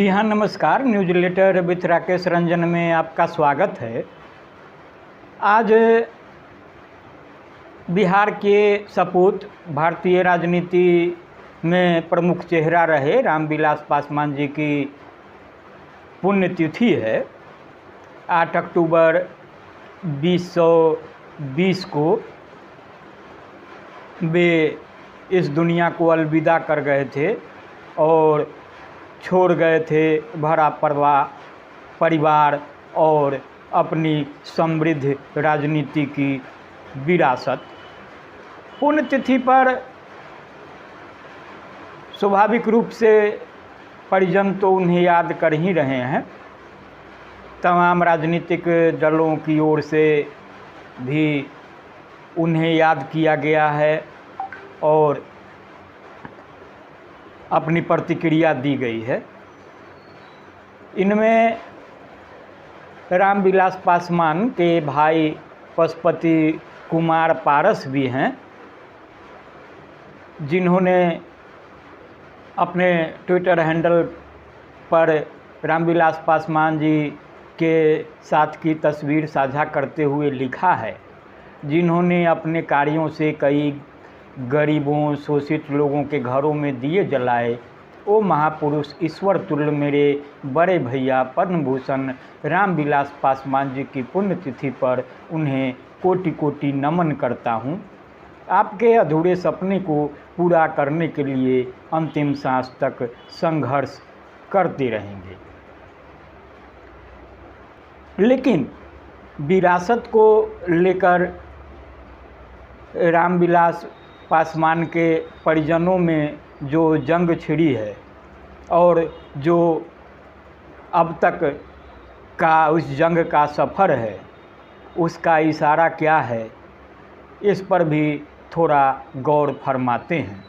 जी हाँ, नमस्कार। News letter with Rakesh Ranjan में आपका स्वागत है। आज बिहार के सपूत भारतीय राजनीति में प्रमुख चेहरा रहे रामविलास पासवान जी की पुण्यतिथि है। 8 अक्टूबर 2020 को वे इस दुनिया को अलविदा कर गए थे और छोड़ गए थे भरा परिवार और अपनी समृद्ध राजनीति की विरासत। पुण्यतिथि पर स्वाभाविक रूप से परिजन तो उन्हें याद कर ही रहे हैं। तमाम राजनीतिक दलों की ओर से भी उन्हें याद किया गया है और अपनी प्रतिक्रिया दी गई है। इनमें रामविलास पासवान के भाई पशुपति कुमार पारस भी हैं, जिन्होंने अपने ट्विटर हैंडल पर रामविलास पासवान जी के साथ की तस्वीर साझा करते हुए लिखा है, जिन्होंने अपने कार्यों से कई गरीबों शोषित लोगों के घरों में दिए जलाए। ओ महापुरुष ईश्वर तुल्य मेरे बड़े भैया पद्म भूषण रामविलास पासवान जी की पुण्यतिथि पर उन्हें कोटि कोटि नमन करता हूँ। आपके अधूरे सपने को पूरा करने के लिए अंतिम सांस तक संघर्ष करते रहेंगे। लेकिन विरासत को लेकर रामविलास पासवान के परिजनों में जो जंग छिड़ी है और जो अब तक का उस जंग का सफ़र है, उसका इशारा क्या है, इस पर भी थोड़ा गौर फरमाते हैं।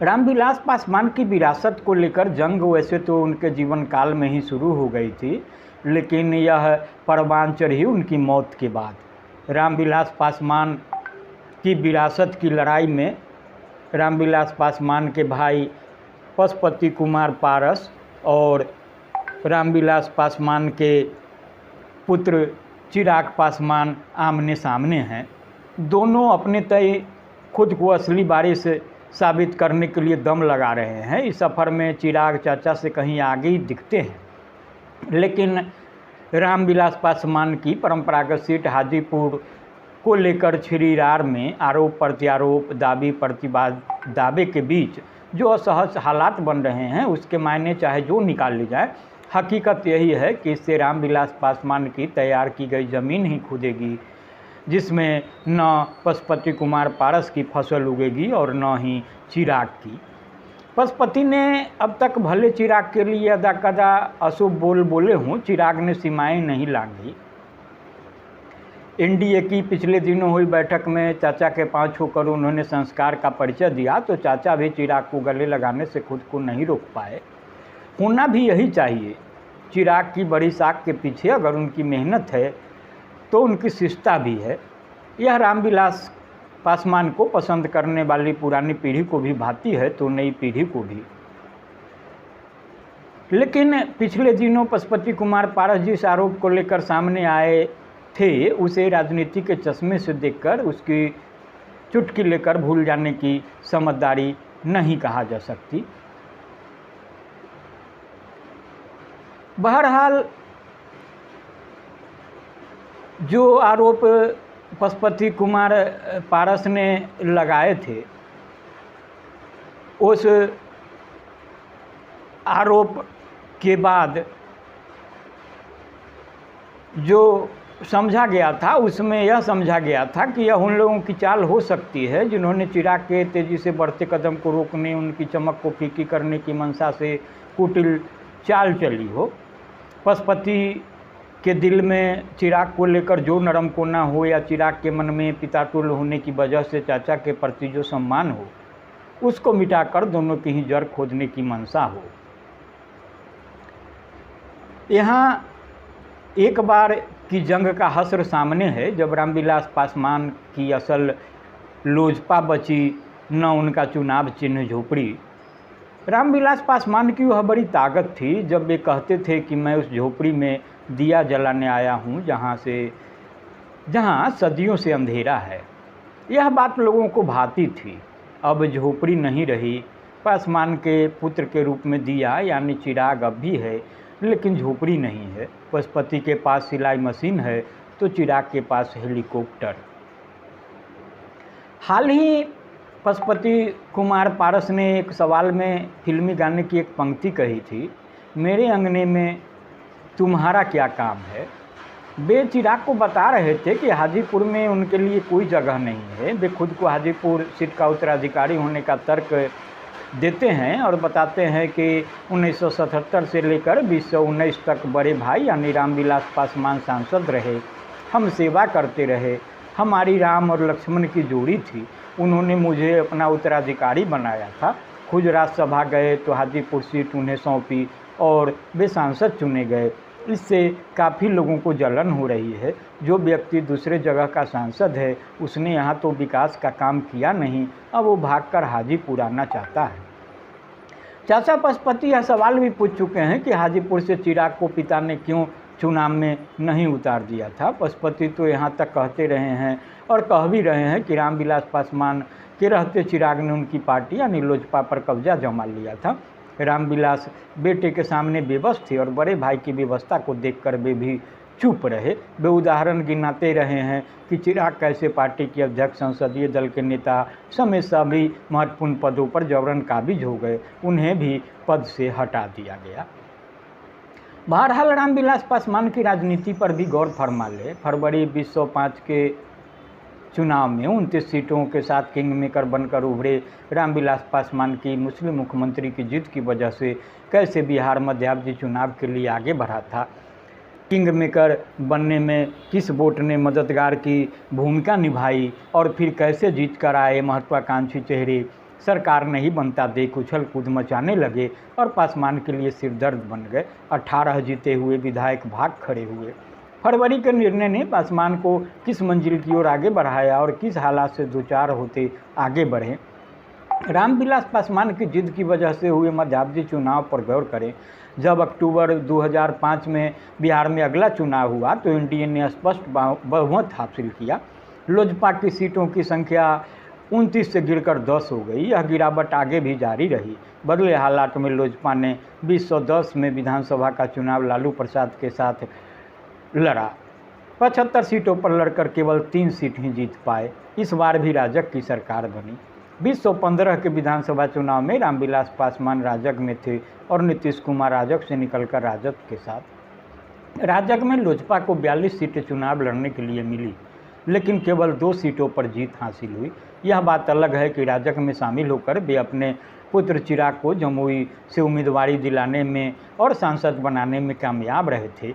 रामविलास पासवान की विरासत को लेकर जंग वैसे तो उनके जीवन काल में ही शुरू हो गई थी, लेकिन यह परवान चढ़ी उनकी मौत के बाद। रामविलास पासवान की विरासत की लड़ाई में रामविलास पासवान के भाई पशुपति कुमार पारस और रामविलास पासवान के पुत्र चिराग पासवान आमने सामने हैं। दोनों अपने तय खुद को असली वारिस साबित करने के लिए दम लगा रहे हैं। इस सफ़र में चिराग चाचा से कहीं आगे ही दिखते हैं, लेकिन रामविलास पासवान की परंपरागत सीट हाजीपुर को लेकर छिड़ी रार में आरोप प्रत्यारोप दावे प्रतिवाद दावे के बीच जो असहज हालात बन रहे हैं, उसके मायने चाहे जो निकाल ली जाए, हकीकत यही है कि इससे रामविलास पासवान की तैयार की गई ज़मीन ही खुदेगी, जिसमें न पशुपति कुमार पारस की फसल उगेगी और न ही चिराग की। पशुपति ने अब तक भले चिराग के लिए अदा कदा अशुभ बोले हों, चिराग ने सीमाएं नहीं लांघी। एनडीए की पिछले दिनों हुई बैठक में चाचा के पांव छूकर उन्होंने संस्कार का परिचय दिया, तो चाचा भी चिराग को गले लगाने से खुद को नहीं रोक पाए। होना भी यही चाहिए। चिराग की बड़ी साख के पीछे अगर उनकी मेहनत है तो उनकी शिष्टता भी है। यह रामविलास पासवान को पसंद करने वाली पुरानी पीढ़ी को भी भाती है तो नई पीढ़ी को भी। लेकिन पिछले दिनों पशुपति कुमार पारस जिस आरोप को लेकर सामने आए थे, उसे राजनीति के चश्मे से देखकर उसकी चुटकी लेकर भूल जाने की समझदारी नहीं कहा जा सकती। बहरहाल जो आरोप पशुपति कुमार पारस ने लगाए थे, उस आरोप के बाद जो समझा गया था, उसमें यह समझा गया था कि यह उन लोगों की चाल हो सकती है जिन्होंने चिराग के तेजी से बढ़ते कदम को रोकने, उनकी चमक को फीकी करने की मंशा से कुटिल चाल चली हो। पशुपति के दिल में चिराग को लेकर जो नरम कोना हो या चिराग के मन में पितातुल्य होने की वजह से चाचा के प्रति जो सम्मान हो, उसको मिटाकर दोनों की ही जड़ खोदने की मंशा हो। यहाँ एक बार की जंग का हश्र सामने है, जब रामविलास पासवान की असल लोजपा बची, न उनका चुनाव चिन्ह झोपड़ी। रामविलास पासवान की वह बड़ी ताकत थी जब वे कहते थे कि मैं उस झोपड़ी में दिया जलाने आया हूँ जहाँ सदियों से अंधेरा है। यह बात लोगों को भाती थी। अब झोपड़ी नहीं रही। पासवान के पुत्र के रूप में दिया यानी चिराग अब भी है, लेकिन झोपड़ी नहीं है। पशुपति के पास सिलाई मशीन है तो चिराग के पास हेलीकॉप्टर। हाल ही पशुपति कुमार पारस ने एक सवाल में फिल्मी गाने की एक पंक्ति कही थी, मेरे अंगने में तुम्हारा क्या काम है। वे चिराग को बता रहे थे कि हाजीपुर में उनके लिए कोई जगह नहीं है। वे खुद को हाजीपुर सीट का उत्तराधिकारी होने का तर्क देते हैं और बताते हैं कि 1977 से लेकर 2019 तक बड़े भाई यानी रामविलास पासवान सांसद रहे, हम सेवा करते रहे, हमारी राम और लक्ष्मण की जोड़ी थी, उन्होंने मुझे अपना उत्तराधिकारी बनाया था। खुद राज्यसभा गए तो हाजीपुर सीट उन्हें सौंपी और वे सांसद चुने गए। इससे काफ़ी लोगों को जलन हो रही है। जो व्यक्ति दूसरे जगह का सांसद है उसने यहाँ तो विकास का काम किया नहीं, अब वो भागकर हाजीपुर आना चाहता है। चाचा पशुपति यह सवाल भी पूछ चुके हैं कि हाजीपुर से चिराग को पिता ने क्यों चुनाव में नहीं उतार दिया था। पशुपति तो यहाँ तक कहते रहे हैं और कह भी रहे हैं कि रामविलास पासवान के रहते चिराग ने उनकी पार्टी यानी लोजपा पर कब्जा जमा लिया था। रामविलास बेटे के सामने बेबस थे और बड़े भाई की व्यवस्था को देखकर वे भी चुप रहे। वे उदाहरण गिनाते रहे हैं कि चिराग कैसे पार्टी के अध्यक्ष, संसदीय दल के नेता समेत सभी महत्वपूर्ण पदों पर जबरन काबिज हो गए, उन्हें भी पद से हटा दिया गया। बहरहाल रामविलास पासवान की राजनीति पर भी गौर फरमा ले। फरवरी 2005 के चुनाव में 29 सीटों के साथ किंग मेकर बनकर उभरे रामविलास पासवान की मुस्लिम मुख्यमंत्री की जीत की वजह से कैसे बिहार मध्यावधि चुनाव के लिए आगे बढ़ा था, किंग मेकर बनने में किस वोट ने मददगार की भूमिका निभाई और फिर कैसे जीत कर आए महत्वाकांक्षी चेहरे सरकार नहीं बनता देख उछल कूद मचाने लगे और पासवान के लिए सिरदर्द बन गए। 18 जीते हुए विधायक भाग खड़े हुए। फरवरी के निर्णय ने पासवान को किस मंजिल की ओर आगे बढ़ाया और किस हालात से दो चार होते आगे बढ़े। रामविलास पासवान की जिद की वजह से हुए मध्यावधि चुनाव पर गौर करें। जब अक्टूबर 2005 में बिहार में अगला चुनाव हुआ तो एनडीए ने स्पष्ट बहुमत हासिल किया। लोजपा की सीटों की संख्या 29 से गिरकर 10 हो गई। यह गिरावट आगे भी जारी रही। बदले हालात में लोजपा ने 2010 में विधानसभा का चुनाव लालू प्रसाद के साथ लड़ा। 75 सीटों पर लड़कर केवल 3 सीट ही जीत पाए। इस बार भी राजग की सरकार बनी। 2015 के विधानसभा चुनाव में रामविलास पासवान राजग में थे और नीतीश कुमार राजग से निकलकर राजद के साथ। राजग में लोजपा को 42 सीटें चुनाव लड़ने के लिए मिली, लेकिन केवल 2 सीटों पर जीत हासिल हुई। यह बात अलग है कि राजग में शामिल होकर वे अपने पुत्र चिराग को जमुई से उम्मीदवारी दिलाने में और सांसद बनाने में कामयाब रहे थे।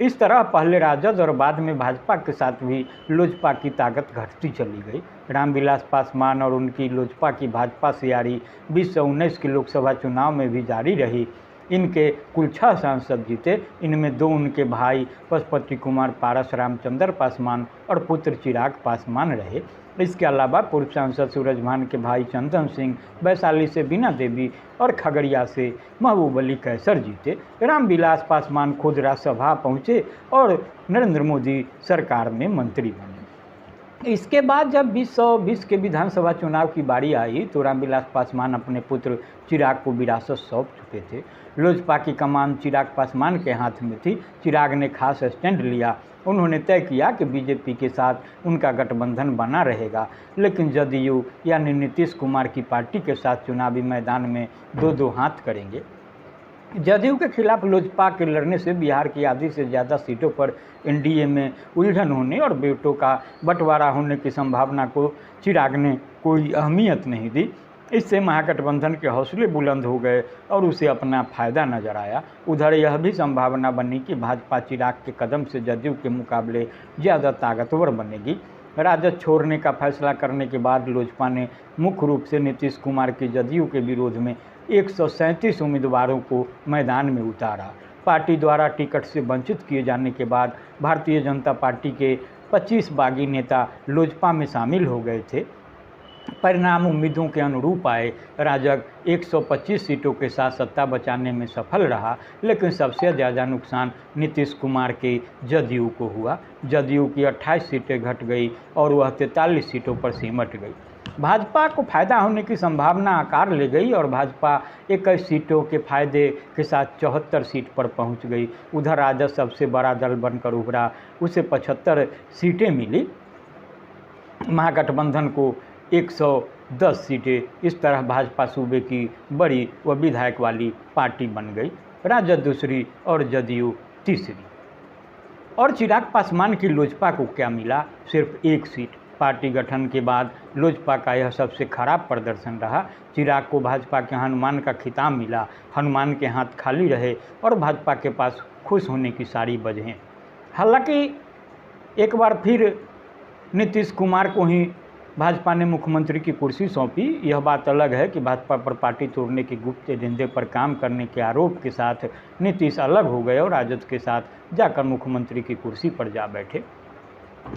इस तरह पहले राजद और बाद में भाजपा के साथ भी लोजपा की ताकत घटती चली गई। रामविलास पासवान और उनकी लोजपा की भाजपा से यारी 2019 के लोकसभा चुनाव में भी जारी रही। इनके कुल 6 सांसद जीते। इनमें 2 उनके भाई पशुपति कुमार पारस रामचंद्र पासवान और पुत्र चिराग पासवान रहे। इसके अलावा पूर्व सांसद सूरजभान के भाई चंदन सिंह, वैशाली से बीना देवी और खगड़िया से महबूब अली कैसर जीते। रामविलास पासवान खुद राज्यसभा पहुँचे और नरेंद्र मोदी सरकार में मंत्री बने। इसके बाद जब 2020 के विधानसभा चुनाव की बारी आई तो रामविलास पासवान अपने पुत्र चिराग को विरासत सौंप चुके थे। लोजपा की कमान चिराग पासवान के हाथ में थी। चिराग ने खास स्टैंड लिया। उन्होंने तय किया कि बीजेपी के साथ उनका गठबंधन बना रहेगा, लेकिन जदयू यानी नीतीश कुमार की पार्टी के साथ चुनावी मैदान में 2-2 हाथ करेंगे। जदयू के खिलाफ लोजपा के लड़ने से बिहार की आधी से ज़्यादा सीटों पर एनडीए में उलझन होने और बेटों का बंटवारा होने की संभावना को चिराग ने कोई अहमियत नहीं दी। इससे महागठबंधन के हौसले बुलंद हो गए और उसे अपना फायदा नजर आया। उधर यह भी संभावना बनी कि भाजपा चिराग के कदम से जदयू के मुकाबले ज़्यादा ताकतवर बनेगी। राजद छोड़ने का फैसला करने के बाद लोजपा ने मुख्य रूप से नीतीश कुमार के जदयू के विरोध में 137 उम्मीदवारों को मैदान में उतारा। पार्टी द्वारा टिकट से वंचित किए जाने के बाद भारतीय जनता पार्टी के 25 बागी नेता लोजपा में शामिल हो गए थे। परिणाम उम्मीदों के अनुरूप आए। राजग 125 सीटों के साथ सत्ता बचाने में सफल रहा, लेकिन सबसे ज़्यादा नुकसान नीतीश कुमार के जदयू को हुआ। जदयू की 28 सीटें घट गई और वह 43 सीटों पर सिमट गई। भाजपा को फायदा होने की संभावना आकार ले गई और भाजपा 21 सीटों के फायदे के साथ 74 सीट पर पहुंच गई। उधर राजद सबसे बड़ा दल बनकर उभरा, उसे 75 सीटें मिली। महागठबंधन को 110 सीटें। इस तरह भाजपा सूबे की बड़ी व विधायक वाली पार्टी बन गई। राजद दूसरी और जदयू तीसरी। और चिराग पासवान की लोजपा को क्या मिला? सिर्फ 1 सीट। पार्टी गठन के बाद लोजपा का यह सबसे खराब प्रदर्शन रहा। चिराग को भाजपा के हनुमान का खिताब मिला। हनुमान के हाथ खाली रहे और भाजपा के पास खुश होने की सारी वजहें। हालांकि एक बार फिर नीतीश कुमार को ही भाजपा ने मुख्यमंत्री की कुर्सी सौंपी। यह बात अलग है कि भाजपा पर पार्टी तोड़ने के गुप्त एजेंडे पर काम करने के आरोप के साथ नीतीश अलग हो गए और राजद के साथ जाकर मुख्यमंत्री की कुर्सी पर जा बैठे।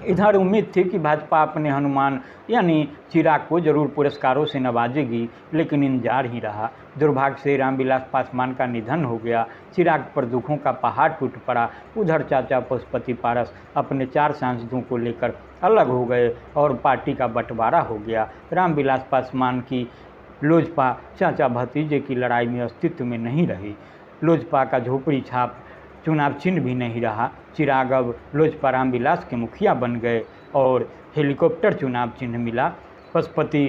इधर उम्मीद थी कि भाजपा अपने हनुमान यानी चिराग को जरूर पुरस्कारों से नवाजेगी, लेकिन इंतजार ही रहा। दुर्भाग्य से रामविलास पासवान का निधन हो गया। चिराग पर दुखों का पहाड़ टूट पड़ा। उधर चाचा पशुपति पारस अपने 4 सांसदों को लेकर अलग हो गए और पार्टी का बंटवारा हो गया। रामविलास पासवान की लोजपा चाचा भतीजे की लड़ाई में अस्तित्व में नहीं रही। लोजपा का झोपड़ी छाप चुनाव चिन्ह भी नहीं रहा। चिराग अब लोजपा रामविलास के मुखिया बन गए और हेलीकॉप्टर चुनाव चिन्ह मिला। पशुपति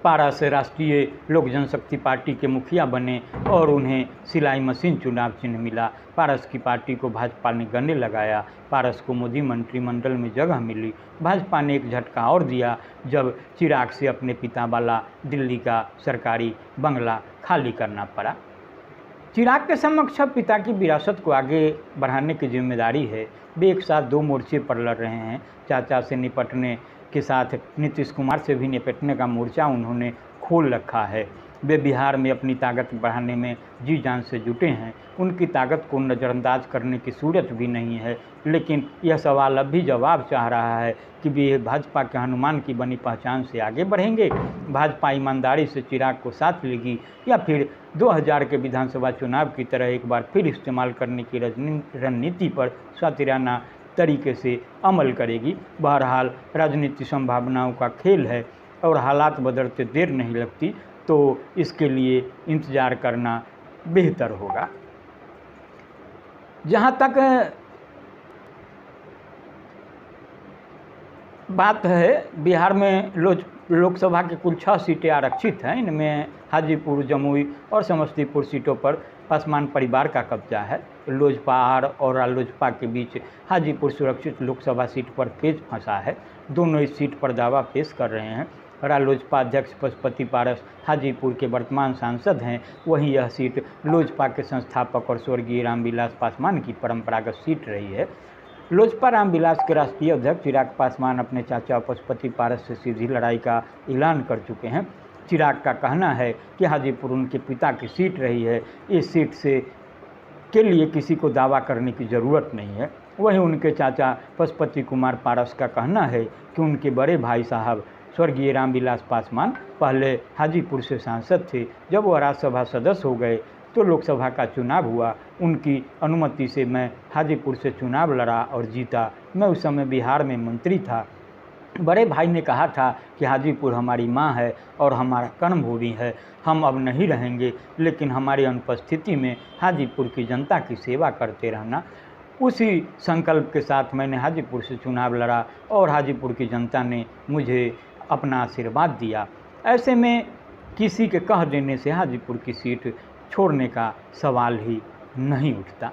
पारस राष्ट्रीय लोक जनशक्ति पार्टी के मुखिया बने और उन्हें सिलाई मशीन चुनाव चिन्ह मिला। पारस की पार्टी को भाजपा ने गले लगाया। पारस को मोदी मंत्रिमंडल में जगह मिली। भाजपा ने एक झटका और दिया जब चिराग से अपने पिता वाला दिल्ली का सरकारी बंगला खाली करना पड़ा। चिराग के समक्ष पिता की विरासत को आगे बढ़ाने की जिम्मेदारी है। वे एक साथ 2 मोर्चे पर लड़ रहे हैं। चाचा से निपटने के साथ नीतीश कुमार से भी निपटने का मोर्चा उन्होंने खोल रखा है। वे बिहार में अपनी ताकत बढ़ाने में जी जान से जुटे हैं। उनकी ताकत को नज़रअंदाज करने की सूरत भी नहीं है, लेकिन यह सवाल अब भी जवाब चाह रहा है कि वे भाजपा के हनुमान की बनी पहचान से आगे बढ़ेंगे। भाजपा ईमानदारी से चिराग को साथ लेगी या फिर 2000 के विधानसभा चुनाव की तरह एक बार फिर इस्तेमाल करने की रणनीति पर शातिराना तरीके से अमल करेगी। बहरहाल राजनीति संभावनाओं का खेल है और हालात बदलते देर नहीं लगती, तो इसके लिए इंतज़ार करना बेहतर होगा। जहाँ तक बात है, बिहार में लोकसभा के कुल 6 सीटें आरक्षित हैं। इनमें हाजीपुर, जमुई और समस्तीपुर सीटों पर पासवान परिवार का कब्जा है। लोजपा आर और रालोजपा के बीच हाजीपुर सुरक्षित लोकसभा सीट पर पेच फंसा है। दोनों इस सीट पर दावा पेश कर रहे हैं। रालोजपा अध्यक्ष पशुपति पारस हाजीपुर के वर्तमान सांसद हैं। वहीं यह सीट लोजपा के संस्थापक और स्वर्गीय रामविलास पासवान की परंपरागत सीट रही है। लोजपा रामविलास के राष्ट्रीय अध्यक्ष चिराग पासवान अपने चाचा पशुपति पारस से सीधी लड़ाई का ऐलान कर चुके हैं। चिराग का कहना है कि हाजीपुर उनके पिता की सीट रही है। इस सीट से के लिए किसी को दावा करने की ज़रूरत नहीं है। वहीं उनके चाचा पशुपति कुमार पारस का कहना है कि उनके बड़े भाई साहब स्वर्गीय रामविलास पासवान पहले हाजीपुर से सांसद थे। जब वह राज्यसभा सदस्य हो गए तो लोकसभा का चुनाव हुआ। उनकी अनुमति से मैं हाजीपुर से चुनाव लड़ा और जीता। मैं उस समय बिहार में मंत्री था। बड़े भाई ने कहा था कि हाजीपुर हमारी माँ है और हमारा कर्मभूमि है। हम अब नहीं रहेंगे, लेकिन हमारी अनुपस्थिति में हाजीपुर की जनता की सेवा करते रहना। उसी संकल्प के साथ मैंने हाजीपुर से चुनाव लड़ा और हाजीपुर की जनता ने मुझे अपना आशीर्वाद दिया। ऐसे में किसी के कह देने से हाजीपुर की सीट छोड़ने का सवाल ही नहीं उठता।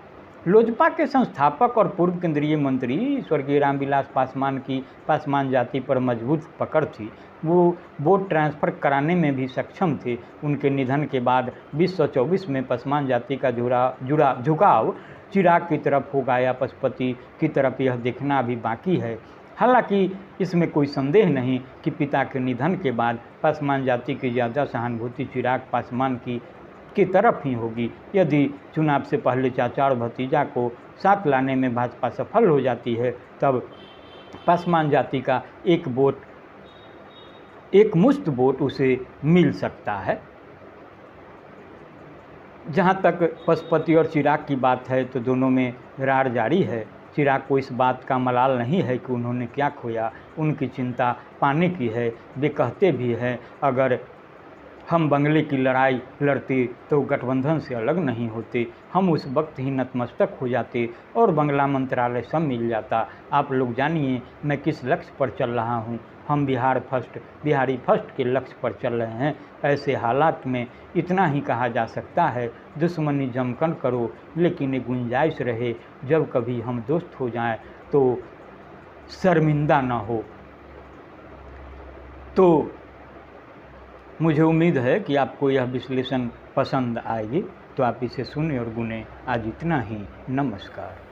लोजपा के संस्थापक और पूर्व केंद्रीय मंत्री स्वर्गीय रामविलास पासवान की पासवान जाति पर मजबूत पकड़ थी। वो वोट ट्रांसफ़र कराने में भी सक्षम थे। उनके निधन के बाद 2024 में पासवान जाति का झुकाव चिराग की तरफ होगा या पशुपति की तरफ, यह देखना अभी बाकी है। हालांकि इसमें कोई संदेह नहीं कि पिता के निधन के बाद पासवान जाति की ज़्यादा सहानुभूति चिराग पासवान की तरफ ही होगी। यदि चुनाव से पहले चाचा और भतीजा को साथ लाने में भाजपा सफल हो जाती है, तब पासवान जाति का एक वोट एक मुश्त वोट उसे मिल सकता है। जहाँ तक पशुपति और चिराग की बात है तो दोनों में रार जारी है। चिराग को इस बात का मलाल नहीं है कि उन्होंने क्या खोया, उनकी चिंता पाने की है। वे कहते भी हैं अगर हम बंगले की लड़ाई लड़ते तो गठबंधन से अलग नहीं होते, हम उस वक्त ही नतमस्तक हो जाते और बंगला मंत्रालय सब मिल जाता। आप लोग जानिए मैं किस लक्ष्य पर चल रहा हूँ। हम बिहारी फर्स्ट के लक्ष्य पर चल रहे हैं। ऐसे हालात में इतना ही कहा जा सकता है, दुश्मनी जमकर करो लेकिन एक गुंजाइश रहे, जब कभी हम दोस्त हो जाएं तो शर्मिंदा ना हो। तो मुझे उम्मीद है कि आपको यह विश्लेषण पसंद आएगी, तो आप इसे सुने और गुने। आज इतना ही। नमस्कार।